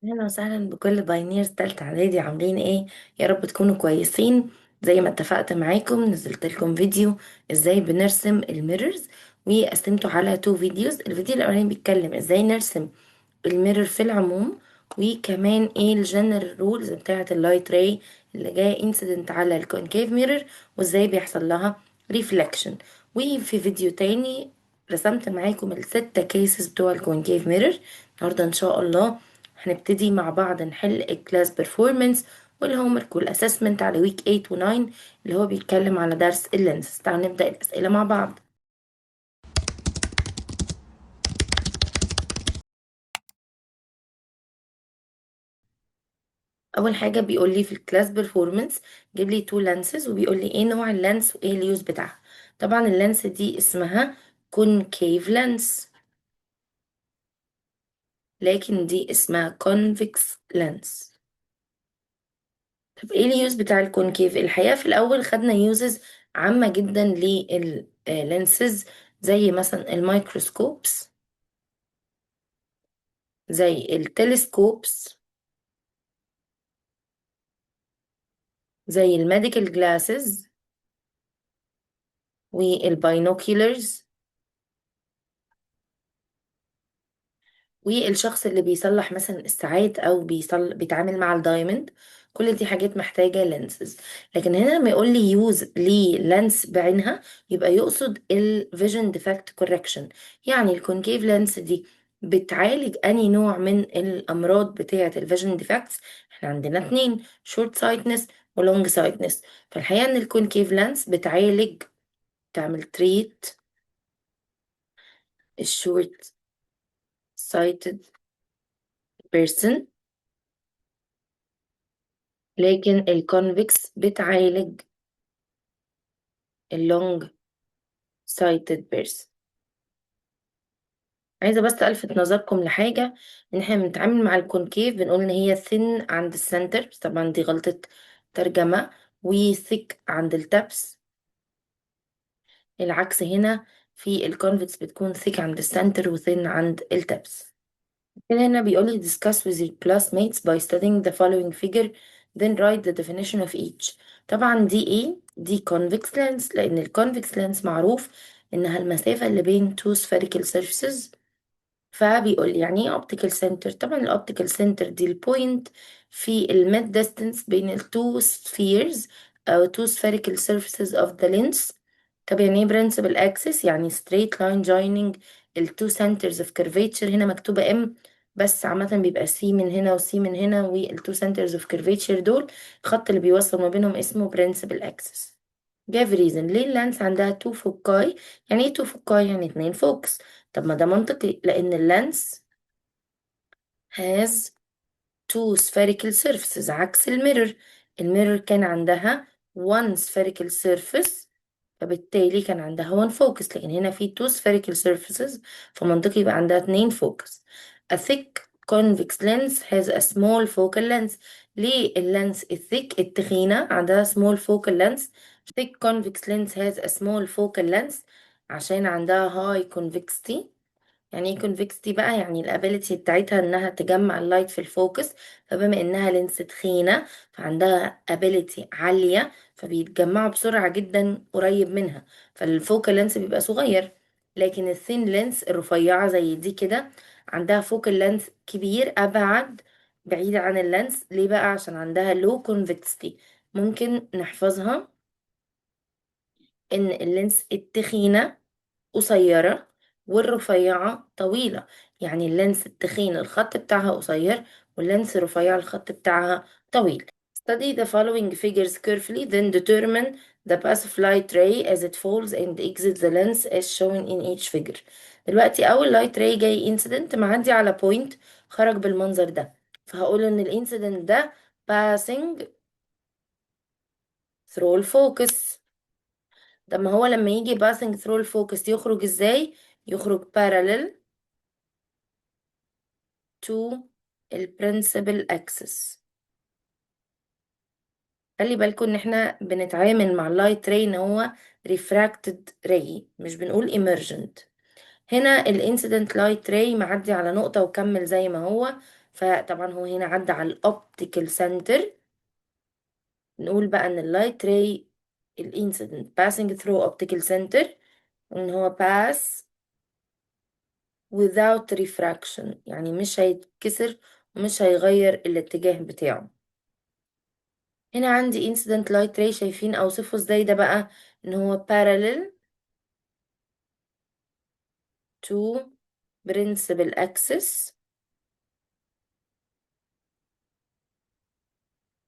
اهلا وسهلا بكل باينيرز تالتة اعدادي، عاملين ايه؟ يا رب تكونوا كويسين. زي ما اتفقت معاكم نزلت لكم فيديو ازاي بنرسم الميرورز، وقسمته على تو فيديوز. الفيديو الاولاني بيتكلم ازاي نرسم الميرور في العموم، وكمان ايه الجنرال رولز بتاعة اللايت راي اللي جاية انسيدنت على الكونكيف ميرور، وازاي بيحصل لها ريفلكشن. وفي فيديو تاني رسمت معاكم الستة كيسز بتوع الكونكيف ميرور. النهاردة ان شاء الله هنبتدي مع بعض نحل الكلاس بيرفورمانس والهومورك والاسسمنت على ويك 8 و 9 اللي هو بيتكلم على درس اللينس. تعالوا نبدأ الأسئلة مع بعض. اول حاجه بيقول لي في الكلاس بيرفورمانس جيب لي تو لانسز، وبيقول لي ايه نوع اللانس وايه اليوز بتاعها. طبعا اللانس دي اسمها كونكيف لانس، لكن دي اسمها كونفكس لانس. طب ايه اليوز بتاع الكونكيف؟ الحقيقه في الاول خدنا يوزز عامه جدا لللانسز، زي مثلا الميكروسكوبس، زي التلسكوبس، زي الميديكال جلاسز والباينوكيولرز، والشخص اللي بيصلح مثلا الساعات او بيتعامل مع الدايموند. كل دي حاجات محتاجة لينسز. لكن هنا لما يقول لي يوز للينس بعينها، يبقى يقصد الفيجن ديفكت كوركشن. يعني الكونكيف لينس دي بتعالج اني نوع من الامراض بتاعة الفيجن ديفكتس. احنا عندنا اتنين، شورت سايتنس ولونج سايتنس. فالحقيقة ان الكونكيف لينس بتعالج، تعمل تريت الشورت سايتد بيرسون، لكن الكونفكس بتعالج اللونج سايتد بيرسون. عايزة بس ألفت نظركم لحاجة، إن احنا بنتعامل مع الكونكيف بنقول إن هي ثين عند السنتر، بس طبعا دي غلطة ترجمة، وثيك عند التبس. العكس هنا، في الكونفكس بتكون ثيك عند السنتر وثين عند التبس. كده هنا بيقولي discuss with your classmates by studying the following figure then write the definition of each. طبعا دي ايه؟ دي convex lens، لأن ال convex lens معروف إنها المسافة اللي بين two spherical surfaces. فبيقول يعني ايه optical center؟ طبعا ال optical center دي البوينت في ال mid distance بين ال two spheres أو two spherical surfaces of the lens. طب يعني ايه principal axis؟ يعني straight line joining ال two centers of curvature. هنا مكتوبة M، بس عامة بيبقى C من هنا و C من هنا، وال two centers of curvature دول الخط اللي بيوصل ما بينهم اسمه principal axis. جاف ريزن ليه اللانس عندها تو فوكاي. يعني ايه تو فوكاي؟ يعني اتنين فوكس. طب ما ده منطقي، لان اللانس has two spherical surfaces عكس الميرور. الميرور كان عندها one spherical surface، فبالتالي كان عندها one focus، لكن هنا في two spherical surfaces، فمنطقي يبقى عندها اتنين focus. A thick convex lens has a small focal length. ليه اللينس الثيك التخينة عندها small focal length؟ thick convex lens has a small focal length عشان عندها high convexity. يعني ايه convexity بقى؟ يعني الابيليتي بتاعتها انها تجمع اللايت في الفوكس. فبما انها لينس تخينة فعندها ابيليتي عالية، فبيتجمعوا بسرعة جدا قريب منها، فالفوكال لينس بيبقى صغير. لكن الثين لينس الرفيعة زي دي كده عندها فوكال لينس كبير ابعد، بعيدة عن اللينس. ليه بقى؟ عشان عندها low convexity. ممكن نحفظها ان اللينس التخينة قصيرة والرفيعة طويلة. يعني اللينس التخين الخط بتاعها قصير، واللينس الرفيع الخط بتاعها طويل. Study the following figures carefully then determine the path of light ray as it falls and exits the lens as shown in each figure. دلوقتي أول light ray جاي incident معدي على point، خرج بالمنظر ده، فهقول إن الانسيدنت ده passing through الفوكس. طب ما هو لما يجي passing through الفوكس يخرج ازاي؟ يخرج parallel to البرنسبل اكسس. خلي بالكم ان احنا بنتعامل مع اللايت راي ان هو ريفراكتد راي، مش بنقول emergent. هنا الانسيدنت لايت راي معدي على نقطة وكمل زي ما هو، فطبعا هو هنا عدى على الاوبتيكال سنتر. نقول بقى ان اللايت راي الانسيدنت passing through optical center ان هو pass without refraction، يعني مش هيتكسر ومش هيغير الاتجاه بتاعه. هنا عندي incident light ray، شايفين اوصفه ازاي ده بقى؟ ان هو parallel to principal axis.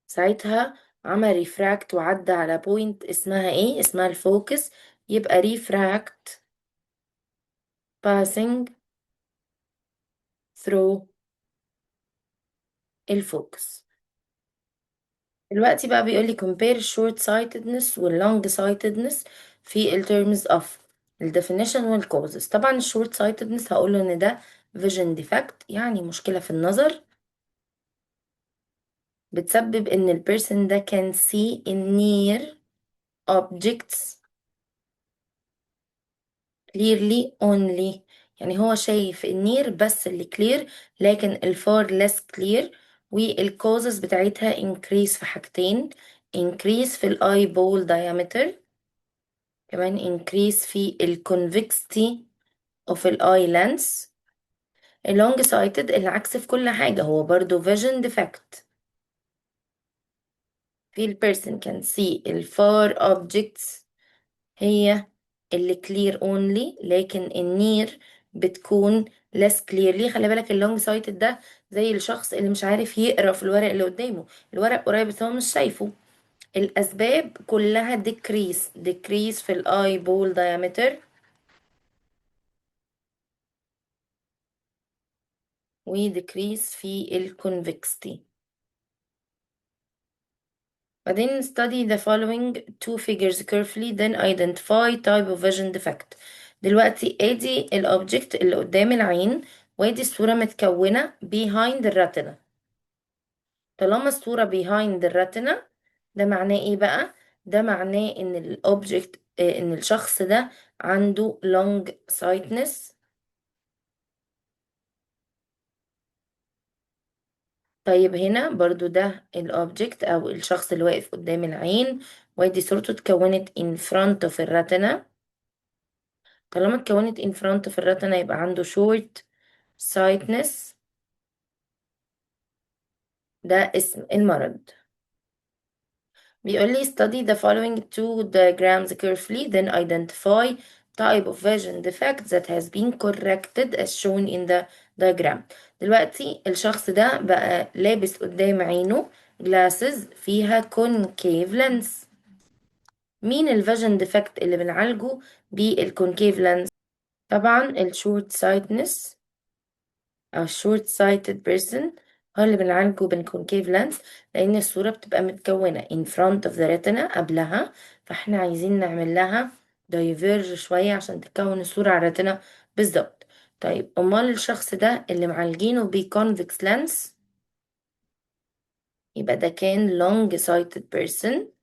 ساعتها عمل ريفراكت وعدى على بوينت اسمها ايه؟ اسمها الفوكس. يبقى ريفراكت passing through الفوكس. دلوقتي بقى بيقول لي compare short sightedness وال long sightedness في ال terms of ال definition وال causes. طبعا ال short sightedness هقوله ان ده vision defect، يعني مشكلة في النظر بتسبب ان ال person ده can see in near objects clearly only. يعني هو شايف النير بس اللي clear، لكن الفار less clear. والكوزز بتاعتها increase في حاجتين: increase في ال eyeball diameter، كمان increase في ال convexity of ال eye lens. ال long sighted العكس في كل حاجة، هو برضو vision defect. في ال person can see ال far objects هي اللي clear only، لكن النير بتكون less clearly. خلي بالك اللونج سايتد ده زي الشخص اللي مش عارف يقرا في الورق اللي قدامه، الورق قريب بس هو مش شايفه. الأسباب كلها decrease في ال eyeball diameter و decrease في ال convexity. بعدين study the following two figures carefully then identify type of vision defect. دلوقتي ادي الاوبجكت اللي قدام العين، وادي الصورة متكونة behind الرتنة. طالما الصورة behind الرتنة ده معناه ايه بقى؟ ده معناه ان الاوبجكت ان الشخص ده عنده long sightness. طيب هنا برضو ده الاوبجكت او الشخص اللي واقف قدام العين، وادي صورته اتكونت in front of الرتنة. طالما اتكونت in front في الرتنة يبقى عنده short sightness، ده اسم المرض. بيقول لي study the following two diagrams carefully then identify type of vision defect that has been corrected as shown in the diagram. دلوقتي الشخص ده بقى لابس قدام عينه glasses فيها concave lens. مين الفيجن ديفكت اللي بنعالجه بالكونكيف لينس؟ طبعا الشورت سايتنس أو short sighted person هو اللي بنعالجه بالكونكيف لانس، لأن الصورة بتبقى متكونة in front of the retina قبلها، فاحنا عايزين نعمل لها diverge شوية عشان تتكون الصورة على الريتنا بالظبط. طيب أمال الشخص ده اللي معالجينه بconvex lens يبقى ده كان long sighted person.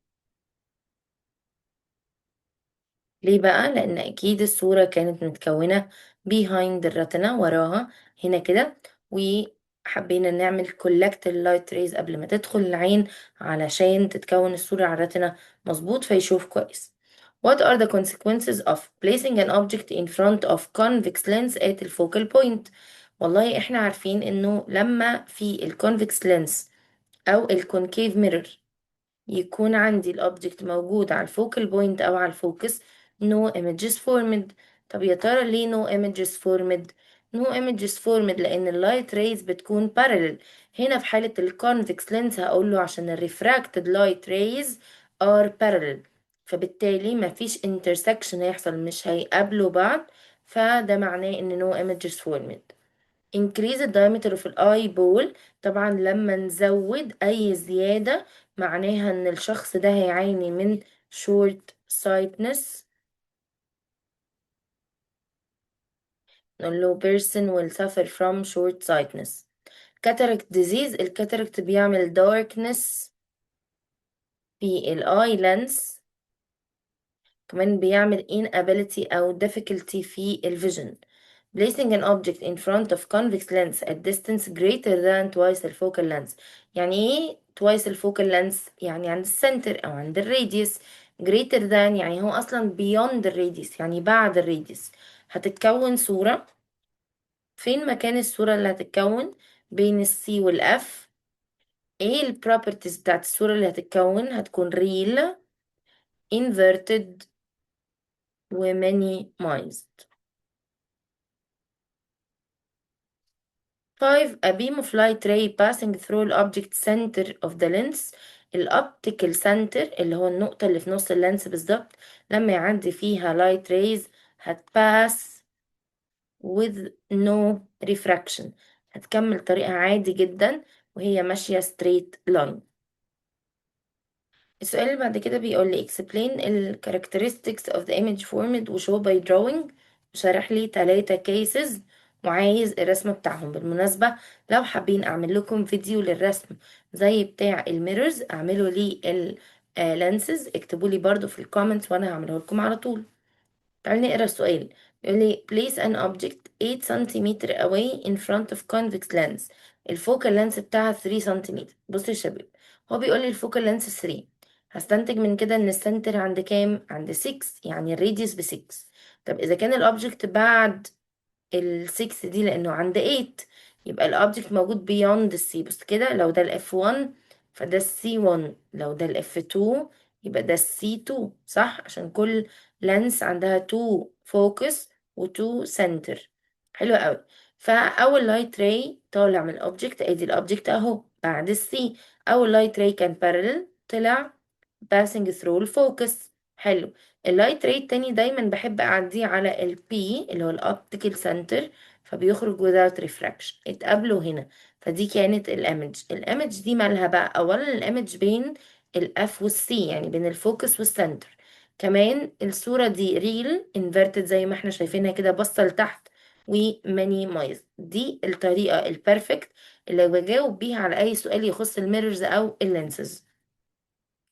ليه بقى؟ لأن أكيد الصورة كانت متكونة behind الرتنة وراها هنا كده، وحبينا نعمل collect اللايت ريز قبل ما تدخل العين علشان تتكون الصورة على الرتنة مظبوط فيشوف كويس. What are the consequences of placing an object in front of convex lens at the focal point؟ والله احنا عارفين انه لما في الكونفكس لينس او الكونكيف ميرور يكون عندي الأوبجكت موجود على الفوكال بوينت أو على الفوكس no images formed. طب يا ترى ليه no images formed؟ no images formed لأن اللايت ريز بتكون parallel. هنا في حالة الكونفكس لينس هقول له عشان الريفراكتد لايت ريز are parallel، فبالتالي مفيش intersection هيحصل، مش هيقابلوا بعض، فده معناه ان no images formed. increase the diameter of الآي بول. طبعا لما نزود أي زيادة معناها إن الشخص ده هيعاني من short sightness. نقول له person will suffer from short sightness. cataract disease، الكاتاراكت بيعمل darkness في الآي lens، كمان بيعمل inability أو difficulty في الفيجن. placing an object in front of convex lens at distance greater than twice the focal length. يعني ايه twice the focal length؟ يعني عند السنتر او عند الراديوس. greater than يعني هو اصلا beyond الراديوس، يعني بعد الراديوس. هتتكون صورة. فين مكان الصورة اللي هتتكون؟ بين السي والاف. ايه البروبرتيز بتاعت الصورة اللي هتتكون؟ هتكون real inverted و minimized. 5. A beam of light ray passing through the object center of the lens. الأوبتيكال سنتر اللي هو النقطة اللي في نص اللينس بالظبط، لما يعدي فيها light rays هتباس with no refraction. هتكمل طريقها عادي جدا وهي ماشية straight line. السؤال اللي بعد كده بيقول لي explain ال characteristics of the image formed و show by drawing. شرح لي 3 cases وعايز الرسم بتاعهم. بالمناسبة لو حابين اعمل لكم فيديو للرسم زي بتاع الميرورز اعملوا لي الlenses، اكتبوا لي برضو في الكومنتس وانا هعمله لكم على طول. تعالي نقرا السؤال. يقول لي place an object 8 سنتيمتر away in front of convex lens. الفوكال لينس بتاعها 3 سنتيمتر. بصوا يا شباب، هو بيقول لي الفوكال لينس 3، هستنتج من كده ان السنتر عند كام؟ عند 6، يعني الراديوس ب 6. طب اذا كان الاوبجكت بعد ال 6 دي لانه عند 8، يبقى الاوبجكت موجود beyond السي. بص كده، لو ده الاف 1 فده السي 1، لو ده الاف 2 يبقى ده السي 2، صح؟ عشان كل لانس عندها 2 فوكس و 2 سنتر. حلو قوي. فاول لايت راي طالع من الاوبجكت، ادي الاوبجكت اهو بعد السي. اول لايت راي كان بارلل، طلع passing through الفوكس. حلو. اللايت راي التاني دايما بحب اعديه على ال P اللي هو الاوبتيكال سنتر، فبيخرج without refraction. اتقابلوا هنا، فدي كانت الايمج دي مالها بقى؟ اولا الايمج بين الاف والسي، يعني بين الفوكس والسنتر. كمان الصورة دي ريل انفرتد زي ما احنا شايفينها كده، باصة لتحت ومينيمايز. دي الطريقة البرفكت اللي بجاوب بيها على اي سؤال يخص الميرورز او اللينسز.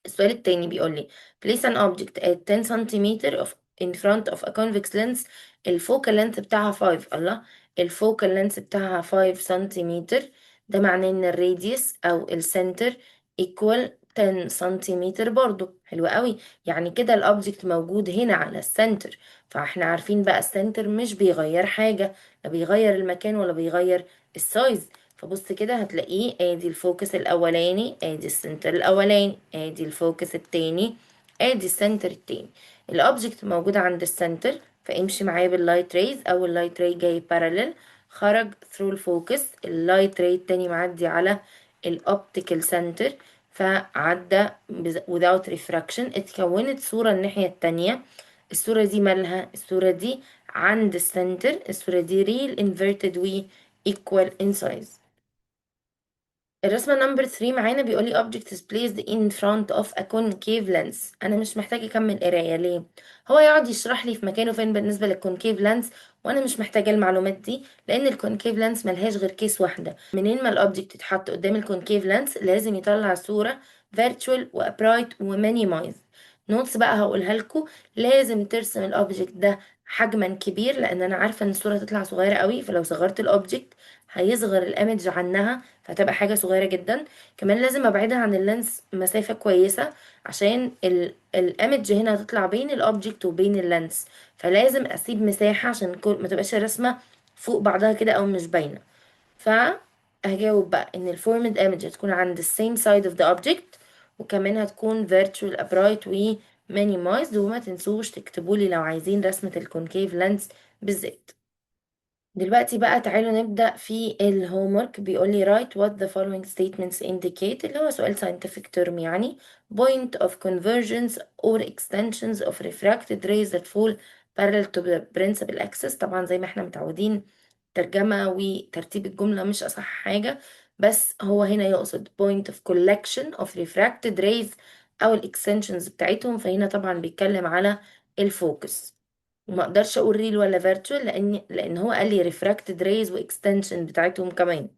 السؤال التاني بيقول لي place an object at 10 سنتيمتر in front of a convex lens. الفوكال لينث بتاعها 5. الله، الفوكال لينث بتاعها 5 سنتيمتر، ده معناه ان الراديوس او السنتر equal 10 سنتيمتر برضو. حلو قوي. يعني كده الاوبجكت موجود هنا على السنتر، فاحنا عارفين بقى السنتر مش بيغير حاجة، لا بيغير المكان ولا بيغير السايز. فبص كده هتلاقيه ادي الفوكس الاولاني، ادي السنتر الاولاني، ادي الفوكس التاني، ادي السنتر التاني. الاوبجكت موجود عند السنتر، فامشي معايا باللايت ريز. اول لايت راي جاي بارالل، خرج ثرو الفوكس. اللايت راي التاني معدي على الاوبتيكال سنتر، فعدى without refraction. اتكونت صورة الناحية التانية. الصورة دي مالها؟ الصورة دي عند السنتر. الصورة دي real inverted و equal in size. الرسمة نمبر 3 معانا بيقول لي object is placed in front of a concave lens. أنا مش محتاجة أكمل قراية. ليه؟ هو يقعد يشرح لي في مكانه فين بالنسبة للكونكيف لانس، وأنا مش محتاجة المعلومات دي، لأن الكونكيف لانس ملهاش غير كيس واحدة. منين ما الأوبجكت يتحط قدام الكونكيف لانس لازم يطلع صورة virtual وابرايت ومينيمايز. نوتس بقى هقولها لكم. لازم ترسم الأوبجكت ده حجما كبير، لأن أنا عارفة إن الصورة تطلع صغيرة قوي، فلو صغرت الأوبجكت هيصغر الإيمج عنها، فتبقى حاجة صغيرة جدا. كمان لازم ابعدها عن اللينس مسافة كويسة، عشان الايمج هنا هتطلع بين الاوبجكت وبين اللينس، فلازم اسيب مساحة عشان كل ما تبقاش الرسمة فوق بعضها كده او مش باينة. فهجاوب بقى ان الفورمد ايمج هتكون عند السيم سايد اوف ذا اوبجكت، وكمان هتكون virtual upright و minimized. وما تنسوش تكتبولي لو عايزين رسمة الكونكيف لينس بالذات. دلوقتي بقى تعالوا نبدأ في الهومورك. بيقول لي write what the following statements indicate، اللي هو سؤال scientific term يعني. point of convergence or extensions of refracted rays that fall parallel to the principal axis. طبعا زي ما احنا متعودين ترجمة وترتيب الجملة مش أصح حاجة، بس هو هنا يقصد point of collection of refracted rays أو الإكستنشنز بتاعتهم، فهنا طبعا بيتكلم على الفوكس. وما اقدرش اقول ريل ولا فيرتشوال لان هو قال لي refracted rays واكستنشن بتاعتهم كمان.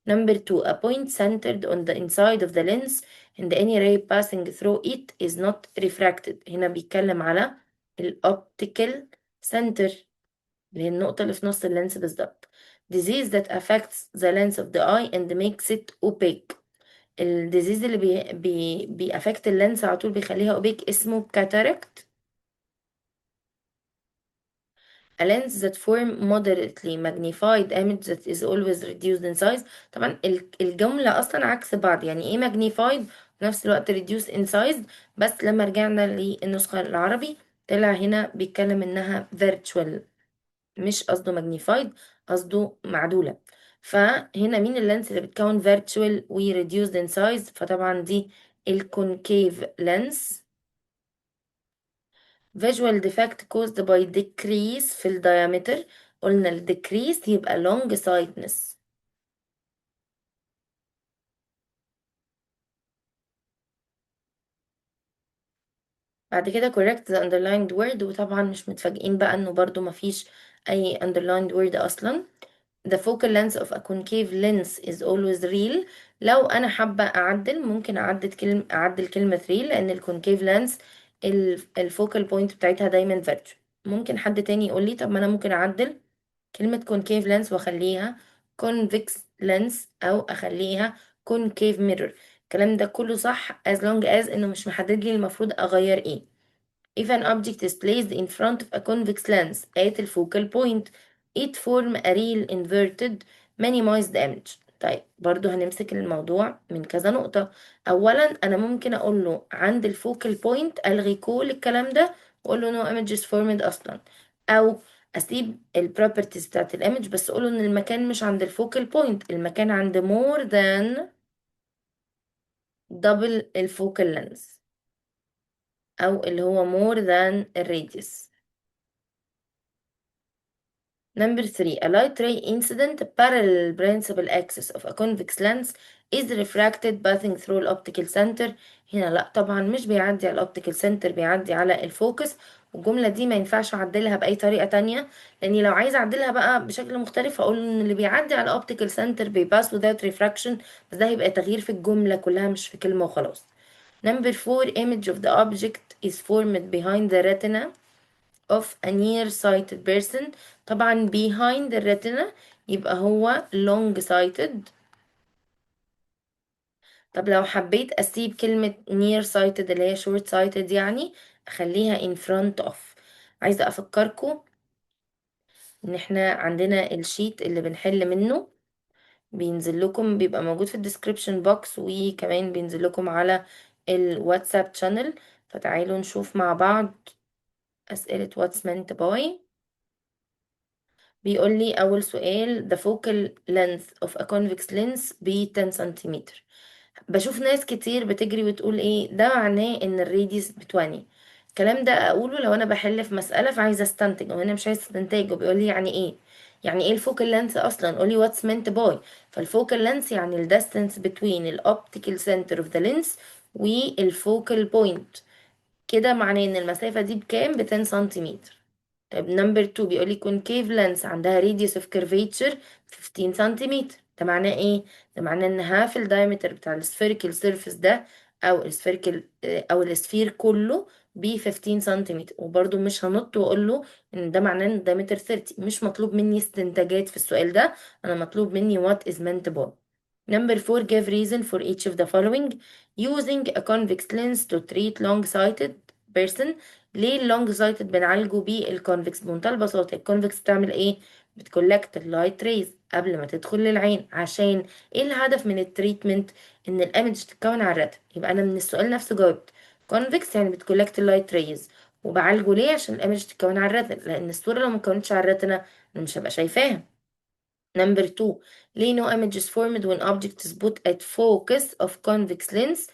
Number 2. A point centered on the inside of the lens and any ray passing through it is not refracted. هنا بيتكلم على الأوبتيكال center. اللي هي النقطة اللي في نص اللينس بالظبط. disease that affects the lens of the eye and makes it opaque. الديزيز اللي بيأفكت اللينس على طول بيخليها اوبيك اسمه cataract. A lens that form moderately magnified image that is always reduced in size. طبعا الجملة أصلا عكس بعض، يعني ايه magnified في نفس الوقت reduced in size. بس لما رجعنا للنسخة العربي طلع هنا بيتكلم انها virtual، مش قصده magnified، قصده معدولة. فهنا مين اللينس اللي بتكون virtual و reduced in size؟ فطبعا دي الكونكيف لينس. visual defect caused by decrease في ال diameter. قلنا ال decrease يبقى long sightness. بعد كده correct the underlined word، وطبعا مش متفاجئين بقى انه برضو مفيش اي underlined word اصلا. The focal length of a concave lens is always real. لو انا حابة اعدل ممكن اعدل كلمة real، لان الكونكيف لينس الفوكال بوينت بتاعتها دايما virtual. ممكن حد تاني يقول لي طب ما انا ممكن اعدل كلمة concave lens واخليها convex lens، او اخليها concave mirror. الكلام ده كله صح as long as انه مش محدد لي المفروض اغير ايه. If an object is placed in front of a convex lens at the focal point, it form a real inverted minimized image. طيب برضو هنمسك الموضوع من كذا نقطة. أولا أنا ممكن أقول له عند الفوكال بوينت ألغي كل الكلام ده وأقول له no image is formed أصلا، أو أسيب البروبرتيز بتاعت الإيمج بس أقول له إن المكان مش عند الفوكال بوينت، المكان عند more than double الفوكال length، أو اللي هو more than الراديوس. Number three, a light ray incident parallel principal axis of a convex lens is refracted passing through الأوبتيكال center. هنا لا طبعا مش بيعدي على الأوبتيكال center، بيعدي على الفوكس. والجملة دي ما ينفعش أعدلها بأي طريقة تانية، لأني لو عايزة أعدلها بقى بشكل مختلف هقول إن اللي بيعدي على الأوبتيكال center بيباس without refraction، بس ده هيبقى تغيير في الجملة كلها مش في كلمة وخلاص. Number four, image of the object is formed behind the retina of a near-sighted person. طبعا behind the retina يبقى هو long sighted. طب لو حبيت أسيب كلمة near sighted اللي هي short sighted يعني أخليها in front of. عايزة أفكركم إن احنا عندنا الشيت اللي بنحل منه بينزل لكم، بيبقى موجود في الديسكريبشن بوكس، وكمان بينزل لكم على الواتساب channel. فتعالوا نشوف مع بعض أسئلة what's meant by. بيقول لي أول سؤال the focal length of a convex lens ب 10 سنتيمتر. بشوف ناس كتير بتجري وتقول ايه ده معناه ان الراديوس ب 20. الكلام ده اقوله لو انا بحل في مسألة فعايزة استنتج، وانا مش عايزة استنتج. وبيقول لي يعني ايه، يعني ايه الفوكال لينث اصلا؟ قولي what's meant by. فالفوكال لينث يعني ال distance between ال optical center of the lens والفوكال بوينت. كده معناه ان المسافة دي بكام؟ ب 10 سنتيمتر. طيب نمبر 2 بيقول لي concave lens عندها radius of curvature 15 سنتيمتر. ده معناه ايه؟ ده معناه ان هاف الدايمتر بتاع السفيريكال سيرفيس ده او السفيريكال او السفير كله ب 15 سنتيمتر. وبرده مش هنط واقول له ان ده معناه ان الدايمتر 30. مش مطلوب مني استنتاجات في السؤال ده، انا مطلوب مني what is meant by. Number 4 give reason for each of the following. Using a convex lens to treat long-sighted person. ليه اللونج سايتد بنعالجه بالكونفكس؟ بمنتهى البساطة الكونفكس بتعمل ايه؟ بتكولكت اللايت ريز قبل ما تدخل للعين. عشان ايه الهدف من التريتمنت؟ ان الايمج تتكون على الرتم. يبقى انا من السؤال نفسه جاوبت كونفكس يعني بتكولكت اللايت ريز. وبعالجه ليه؟ عشان الايمج تتكون على الرتم، لان الصورة لو ما كونتش على الرتنا انا مش هبقى شايفاها. Number 2 ليه no image is formed when object is put at focus of convex lens؟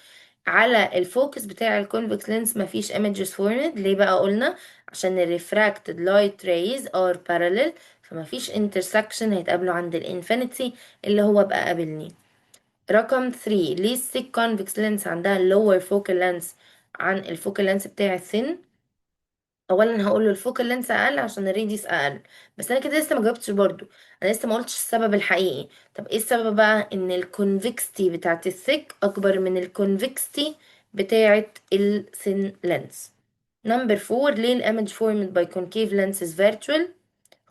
على الفوكس بتاع الكونفكس لينس مفيش images formed. ليه بقى؟ قلنا عشان ال refracted light rays are parallel، فمفيش intersection هيتقابلوا عند الانفينيتي اللي هو بقى قابلني. رقم 3 ليه السيك convex lens عندها lower focal length عن الفوكال لينس بتاع الثين؟ اولا هقول له الفوكال لينس اقل عشان الريديوس اقل. بس انا كده لسه ما جاوبتش برضو، انا لسه ما قلتش السبب الحقيقي. طب ايه السبب بقى؟ ان الكونفكستي بتاعت الثيك اكبر من الكونفكستي بتاعت الثين لينس. نمبر 4 ليه الايمج formed by concave lenses virtual؟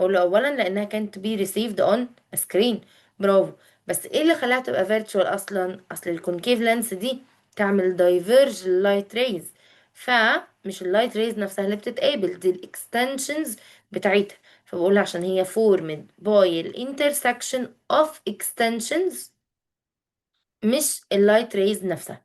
اقول له اولا لانها كانت be received on a screen. برافو. بس ايه اللي خلاها تبقى virtual اصلا؟ اصل الكونكيف لانس دي تعمل diverge اللايت ريز، فمش اللايت ريز نفسها اللي بتتقابل، دي الاكستنشنز بتاعتها. فبقول عشان هي formed by الانترسكشن of extensions، مش اللايت ريز نفسها.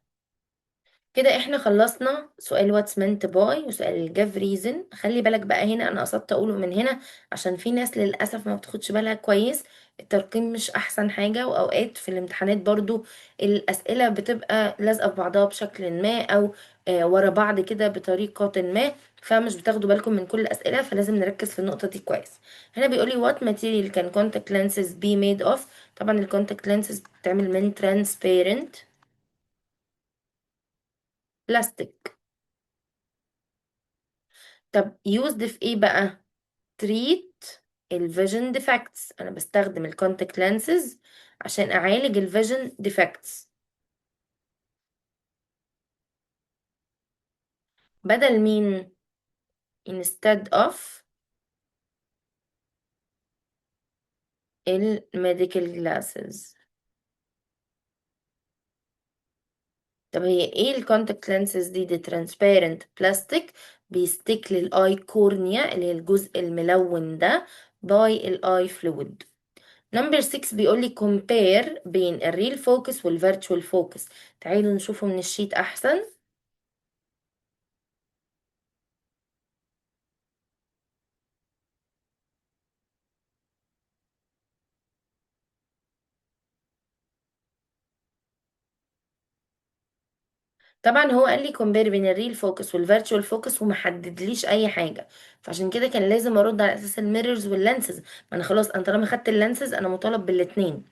كده احنا خلصنا سؤال واتس meant باي وسؤال الجاف ريزن. خلي بالك بقى، هنا انا قصدت اقوله من هنا عشان في ناس للاسف ما بتاخدش بالها كويس. الترقيم مش احسن حاجة، واوقات في الامتحانات برضو الاسئلة بتبقى لازقة في بعضها بشكل ما، او ورا بعض كده بطريقة ما، فمش بتاخدوا بالكم من كل الاسئلة، فلازم نركز في النقطة دي كويس. هنا بيقولي what material can contact lenses be made of. طبعا الكونتاكت lenses بتتعمل من transparent بلاستيك. طب used في ايه بقى؟ treat الفيجن ديفكتس. انا بستخدم الكونتاكت لانسز عشان اعالج الفيجن ديفكتس، بدل مين؟ instead of الميديكال جلاسز. طب هي ايه الكونتاكت لانسز دي ترانسبيرنت بلاستيك بيستيك للاي كورنيا اللي هي الجزء الملون ده باي الاي فلويد. نمبر 6 بيقول لي compare بين الريل فوكس والفيرتشوال فوكس. تعالوا نشوفه من الشيت احسن. طبعا هو قال لي كومبير بين الريل فوكس والفيرتشوال فوكس وما حددليش اي حاجه، فعشان كده كان لازم ارد على اساس الميررز واللانسز. ما انا خلاص، انا طالما خدت اللانسز انا مطالب بالاتنين.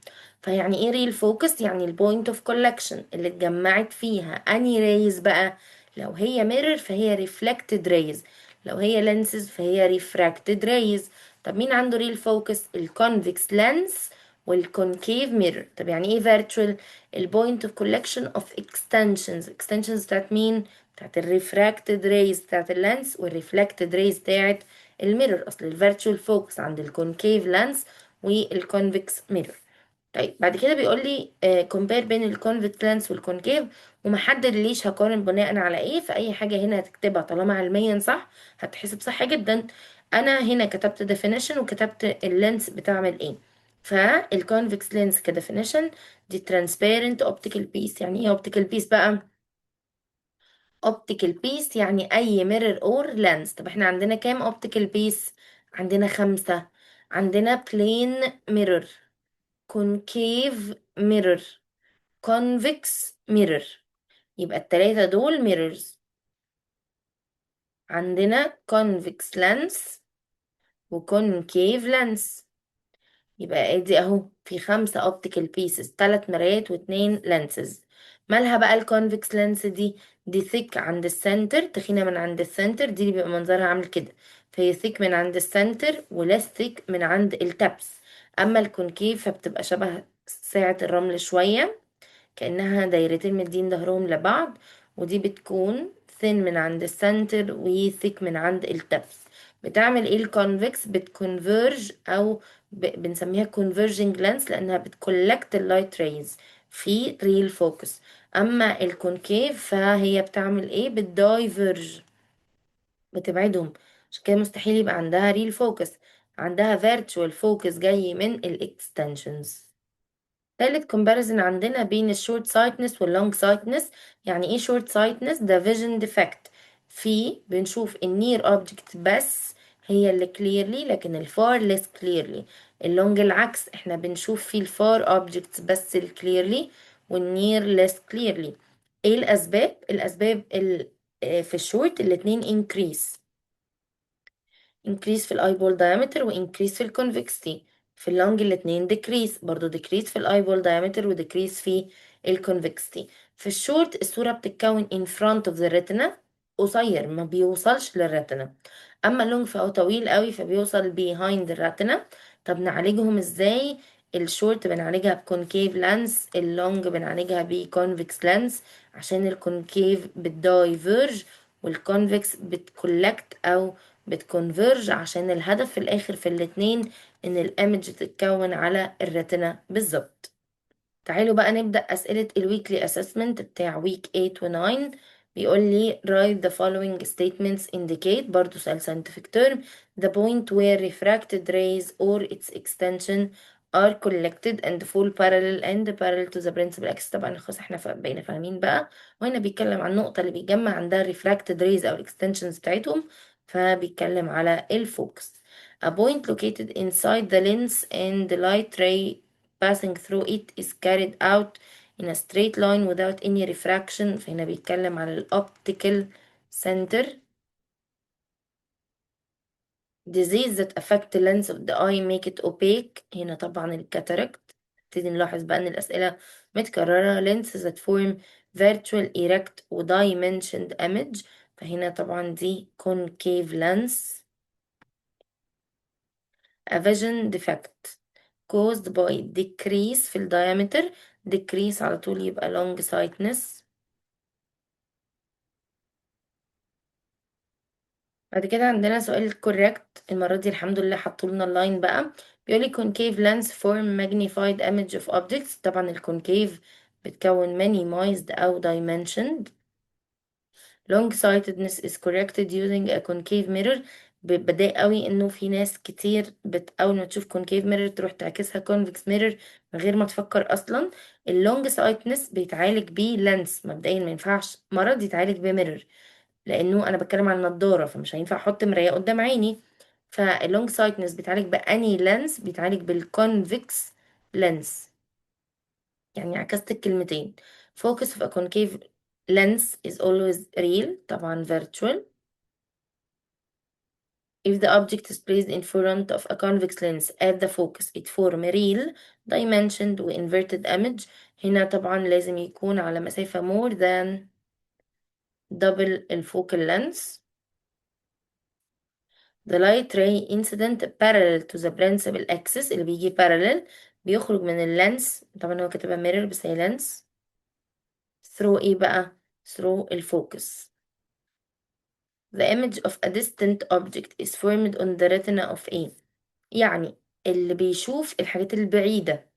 فيعني ايه ريل فوكس؟ يعني البوينت اوف كولكشن اللي اتجمعت فيها اني ريز بقى. لو هي ميرور فهي ريفلكتد ريز، لو هي لانسز فهي ريفراكتد ريز. طب مين عنده ريل فوكس؟ الكونفكس لانس والكونكيف ميرور. طب يعني ايه فيرتشوال؟ البوينت اوف كولكشن اوف اكستنشنز بتاعت مين؟ بتاعت الريفراكتد ريز بتاعت اللانس، والريفلكتد ريز بتاعت الميرور. اصل الفيرتشوال فوكس عند الكونكيف لانس والكونفكس ميرور. طيب بعد كده بيقول لي كومبير بين الكونفكس لانس والكونكيف، ومحدد ليش هقارن بناء على ايه. فاي حاجه هنا هتكتبها طالما علميا صح هتحسب صح جدا. انا هنا كتبت definition وكتبت اللينس بتعمل ايه. فالكونفكس لينس كديفينيشن دي transparent optical piece. يعني ايه optical piece بقى؟ optical piece يعني اي mirror or lens. طب احنا عندنا كام optical piece؟ عندنا 5. عندنا plane mirror، concave mirror، convex mirror. يبقى التلاتة دول mirrors. عندنا convex lens و concave lens. يبقى ادي اهو في 5 اوبتيكال بيسز، 3 مرايات و2 لانسز. مالها بقى الكونفكس لانس دي؟ دي ثيك عند السنتر، تخينة من عند السنتر، دي اللي بيبقى منظرها عامل كده. فهي ثيك من عند السنتر ولاس ثيك من عند التابس. اما الكونكيف فبتبقى شبه ساعة الرمل شوية، كأنها دايرتين مدين ظهرهم لبعض. ودي بتكون ثين من عند السنتر وثيك من عند التبس. بتعمل ايه الكونفكس؟ بتكونفيرج او بنسميها converging lens لانها بتكولكت اللايت ريز في ريل فوكس. اما الكونكيف فهي بتعمل ايه؟ بتدايفرج، بتبعدهم. عشان كده مستحيل يبقى عندها ريل فوكس، عندها فيرتشوال فوكس جاي من الاكستنشنز. تالت comparison عندنا بين الشورت سايتنس واللونج سايتنس. يعني ايه شورت سايتنس؟ ده فيجن ديفكت، في بنشوف النير اوبجكت بس هي اللي clearly لكن الفار less clearly. اللونج العكس، احنا بنشوف فيه الفار اوبجكتس بس clearly والنير less clearly. ايه الاسباب؟ الاسباب في الشورت الاتنين increase، increase في الايبول diameter و increase في الكونفكستي. في اللونج الاتنين decrease، برضو decrease في الايبول diameter و decrease في الكونفكستي. في الشورت الصورة بتتكون in front of the retina، قصير ما بيوصلش للريتنا. اما اللونج فهو طويل قوي فبيوصل behind الريتنا. طب نعالجهم ازاي؟ الشورت بنعالجها بكونكيف لانس، اللونج بنعالجها بكونفكس لانس. عشان الكونكيف بتدايفيرج والكونفكس بتكولكت او بتكونفيرج عشان الهدف في الاخر في الاتنين ان الايمج تتكون على الريتنا بالظبط. تعالوا بقى نبدأ أسئلة الويكلي أسسمنت بتاع ويك 8 و 9. بيقول لي write the following statements indicate، برضو سؤال scientific term، the point where refracted rays or its extension are collected and fall parallel to the principal axis. طبعا خلاص احنا بقينا فاهمين بقى. وهنا بيتكلم عن النقطة اللي بيجمع عندها refracted rays أو extensions بتاعتهم، فبيتكلم على الفوكس. A point located inside the lens and the light ray passing through it is carried out in a straight line without any refraction. فهنا بيتكلم على ال optical center. Disease that affect the lens of the eye make it opaque. هنا طبعا الكاتاراكت. نبتدي نلاحظ بقى ان الأسئلة متكررة. lenses that form virtual erect و dimensioned image. فهنا طبعا دي concave lens. A vision defect caused by decrease في ال diameter. decrease على طول يبقى long sightness. بعد كده عندنا سؤال correct. المرة دي الحمد لله حطوا لنا اللاين بقى. بيقولي concave lens form magnified image of objects. طبعا الكونكيف بتكون minimized أو dimensioned. long sightedness is corrected using a concave mirror. بتضايق قوي انه في ناس كتير اول ما تشوف concave mirror تروح تعكسها convex mirror من غير ما تفكر اصلا. اللونج sightedness بيتعالج بيه لانس مبدئيا، ما ينفعش مرض يتعالج بميرور، لانه انا بتكلم عن نضاره فمش هينفع احط مرايه قدام عيني. فاللونج سايتنس بيتعالج باني لينس؟ بيتعالج بالكونفكس لينس. يعني عكست الكلمتين. focus of a concave lens is always real، طبعا virtual. if the object is placed in front of a convex lens at the focus it form a real dimensioned و inverted image. هنا طبعا لازم يكون على مسافة more than double الفوكال length. the light ray incident parallel to the principal axis، اللي بيجي parallel بيخرج من اللينس. طبعا هو كاتبها mirror بس هي lens. through ايه بقى؟ through الفوكس. the image of a distant object is formed on the retina of A. يعني اللي بيشوف الحاجات البعيدة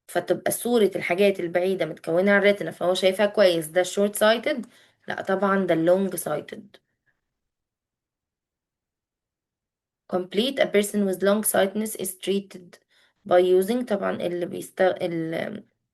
فتبقى صورة الحاجات البعيدة متكونة على الريتنا فهو شايفها كويس، ده short sighted؟ لا طبعا ده long sighted. complete a person with long sightedness is treated by using، طبعا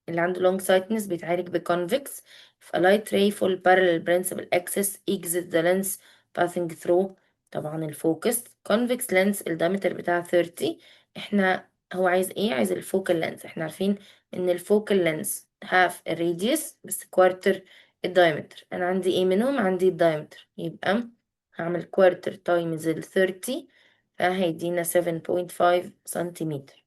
اللي عنده long sightedness بيتعالج بconvex. if a light ray fall parallel principal axis exit the lens passing through، طبعا الفوكس. convex lens الدايمتر بتاعها 30. احنا هو عايز ايه؟ عايز الفوكال lens. احنا عارفين ان الفوكال lens half الراديوس بس كوارتر الدايمتر. انا عندي ايه منهم؟ عندي الدايمتر، يبقى هعمل كوارتر تايمز ال 30 فهيدينا 7.5 سنتيمتر.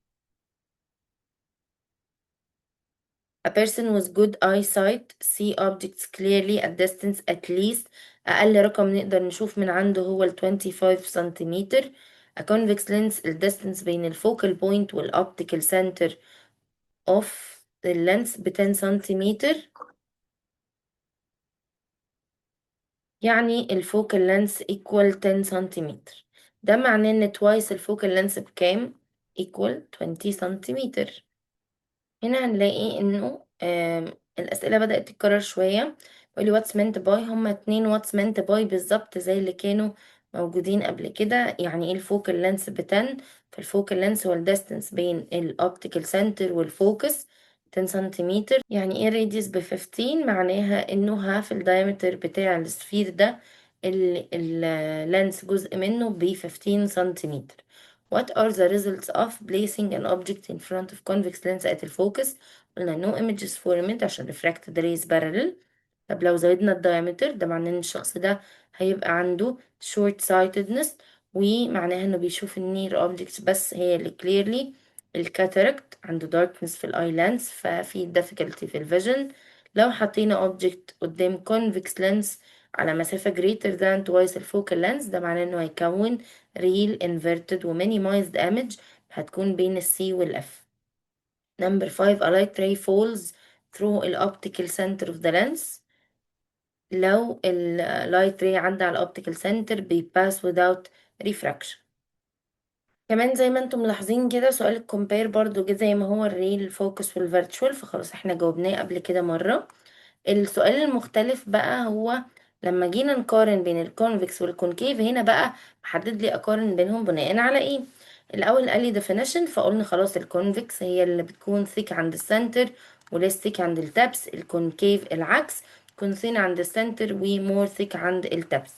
A person with good eyesight see objects clearly at distance at least. أقل رقم نقدر نشوف من عنده هو ال 25 سنتيمتر. A convex lens ال distance بين الفوكال بوينت والoptical center of the lens ب 10 سنتيمتر. يعني الفوكال لينس equal 10 سنتيمتر. ده معناه ان twice الفوكال لينس بكام؟ equal 20 سنتيمتر. هنا هنلاقي انه الأسئلة بدأت تتكرر شوية. يقولي what's meant by، هما اتنين what's meant by بالظبط زي اللي كانوا موجودين قبل كده. يعني ايه الفوكال لينس ب10؟ فالفوكال لينس هو الديستنس بين الأوبتيكال سنتر والفوكس 10 سنتيمتر. يعني ايه radius ب15؟ معناها انه هاف الدايمتر بتاع السفير ده اللينس جزء منه ب15 سنتيمتر. What are the results of placing an object in front of convex lens at الفوكس؟ قلنا no images formed عشان refracted rays parallel. طب لو زودنا الدايمتر ده معناه ان الشخص ده هيبقى عنده short sightedness، ومعناها انه بيشوف النير objects بس هي اللي clearly. الكاتاراكت عنده darkness في الاي lens ففي difficulty في الفيجن. لو حطينا object قدام convex lens على مسافة greater than twice الفوكال lens ده معناه انه هيكون real inverted و minimized image هتكون بين ال C وال F. Number 5 a light ray falls through the optical center of the lens. لو اللايت راي عدى على الاوبتيكال سنتر بيباس without refraction. كمان زي ما انتم ملاحظين كده سؤال الكومبير برضو جه زي ما هو الريل فوكس والفيرتشوال، فخلاص احنا جاوبناه قبل كده مرة. السؤال المختلف بقى هو لما جينا نقارن بين الكونفكس والكونكيف، هنا بقى محدد لي اقارن بينهم بناء على ايه. الاول قال لي definition، فقلنا خلاص الكونفكس هي اللي بتكون thick عند السنتر وليس thick عند التابس، الكونكيف العكس، تكون thin عند السنتر ومور thick عند التابس.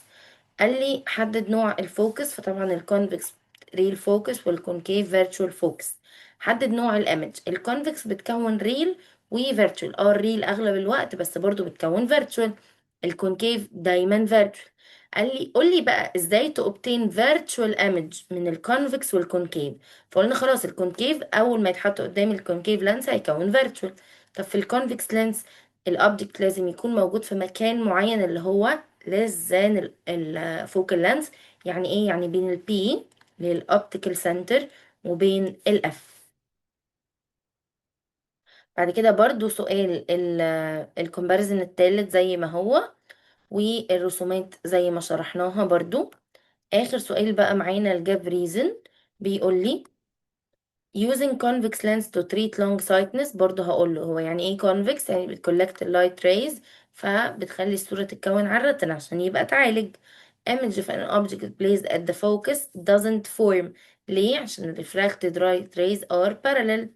قال لي حدد نوع الفوكس، فطبعا الكونفكس ريل فوكس والكونكيف فيرتشوال فوكس. حدد نوع الايمج، الكونفكس بتكون ريل وفيرتشوال، الريل اغلب الوقت بس برضو بتكون فيرتشوال، الكونكيف دايما فيرتشوال. قال لي قول لي بقى ازاي تobtain فيرتشوال ايمج من الكونفكس والكونكيف. فقلنا خلاص الكونكيف اول ما يتحط قدام الكونكيف لانس هيكون فيرتشوال. طب في الكونفكس لينس الاوبجكت لازم يكون موجود في مكان معين اللي هو less than الفوكال لينس. يعني ايه؟ يعني بين البي للاوبتيكال سنتر وبين الاف. بعد كده برضو سؤال الكومباريزن التالت زي ما هو، والرسومات زي ما شرحناها برضو. اخر سؤال بقى معانا الجاب ريزن، بيقول لي using convex lens to treat long sightness. برضو هقول له هو يعني ايه convex، يعني بتكولكت اللايت rays فبتخلي الصورة تتكون على الرتنا عشان يبقى تعالج. image of an object placed at the focus doesn't form. ليه؟ عشان ال refracted light rays are parallel.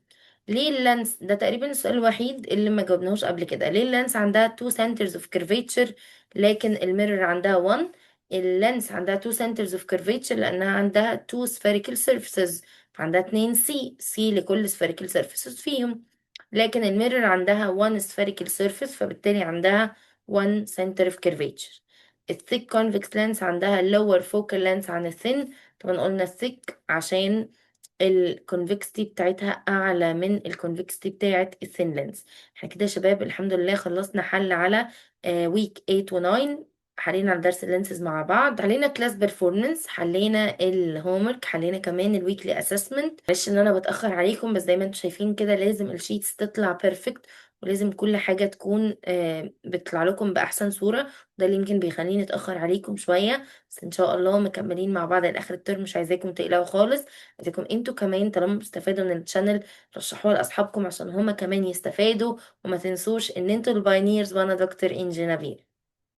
ليه اللينس ده تقريبا السؤال الوحيد اللي ما جاوبناهوش قبل كده، ليه اللينس عندها two centers of curvature لكن الميرور عندها one؟ اللينس عندها two centers of curvature لأنها عندها two spherical surfaces، عندها 2 سي لكل spherical surfaces فيهم. لكن الميرور عندها one spherical surface فبالتالي عندها one center of curvature. الثيك convex lens عندها lower focal length عن الثين. طبعا قلنا الثيك عشان الكونفكستي بتاعتها اعلى من الكونفكستي بتاعت الثين لينز. احنا كده يا شباب الحمد لله خلصنا حل على ويك 8 و 9. حلينا على درس اللينسز مع بعض، حلينا كلاس بيرفورمانس، حلينا الهومورك، حلينا كمان الويكلي اسسمنت. معلش ان انا بتاخر عليكم بس زي ما انتم شايفين كده لازم الشيتس تطلع بيرفكت، ولازم كل حاجه تكون بتطلع لكم باحسن صوره. ده اللي يمكن بيخليني اتاخر عليكم شويه، بس ان شاء الله مكملين مع بعض لاخر الترم، مش عايزاكم تقلقوا خالص. عايزاكم انتوا كمان طالما بتستفادوا من الشانل رشحوها لاصحابكم عشان هما كمان يستفادوا. وما تنسوش ان انتوا الباينيرز وانا دكتور انجي نبيل.